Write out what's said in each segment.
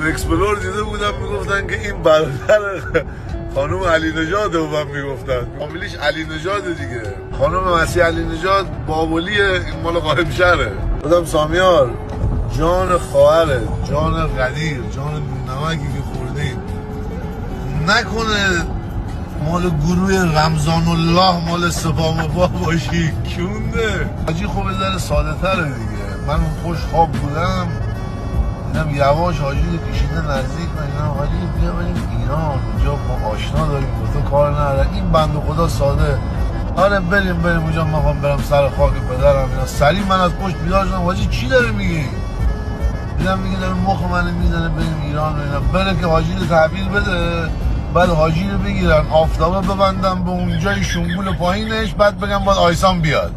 اکسپلور دیده بودم میگفتن که این برادر خانم علی نژاده و من میگفتن فامیلیش علی نژاده دیگه. خانم مسیح علی نژاد بابلیه، این مال قائم شهره. گفتم سامیار جان خواهره، جان قدیر، جان نمکی که خوردیم نکنه مال گروه رمضان الله مال سپاه با باشی کیونده. حاجی خوب بذاره ساده تره دیگه. من اون خوش خواب بودم دیدم یواش حاجی رو کشیده نزدیک. من حاجی بیا بریم ایران، اونجا ما آشنا داریم با تو کار نداره. این بنده خدا ساده آره بریم اونجا، من خواهم برم سر خاک پدرم. اینا سریع من از پشت بیدار شدم حاجی چی داره میگی؟ دیدم میگه داره مخ منو میزنه بریم ایران و اینا. بره که حاجی رو تحویل بده، بعد حاجی رو بگیرن آفتابه ببندم به اونجای شنبول پایینش، بعد بگم باید آیسان بیاد،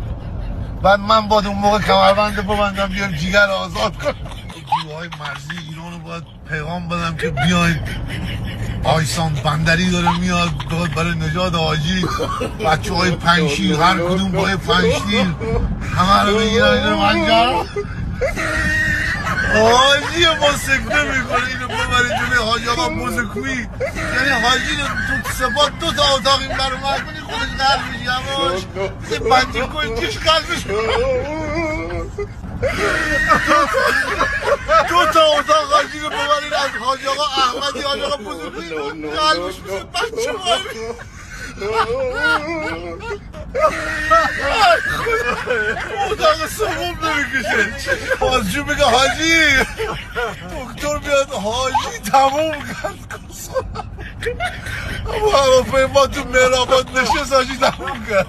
بعد من باید اون موقع کمربند ببندم بیام جیگر آزاد کنم. جوهای مرزی ایران رو باید پیغام بدم که بیاین آیسان بندری داره میاد برای نجات حاجی. بچه های پنشیر هر کدوم با پنشیر همه رو بگیرن اینو منجر حاجی ما سکته میکنه اینو ببرید جلوی حاجی آقا موزکویی. یعنی حاجی تو سپاه دو تا اتاق این برو کنی خودش قلب میشی هماش بزه بندی کنی توش قلبش دو تا اتاق حاجی رو ببرید از حاجی آقا احمدی حاجی آقا موزکویی قلبش بزه بچه مایی اتاق سوم نمیکشه. بازجو میگه حاجی دکتر بیاد حاجی تموم کرد اما هواپیما تو مهرآباد نشست حاجی تموم کرد.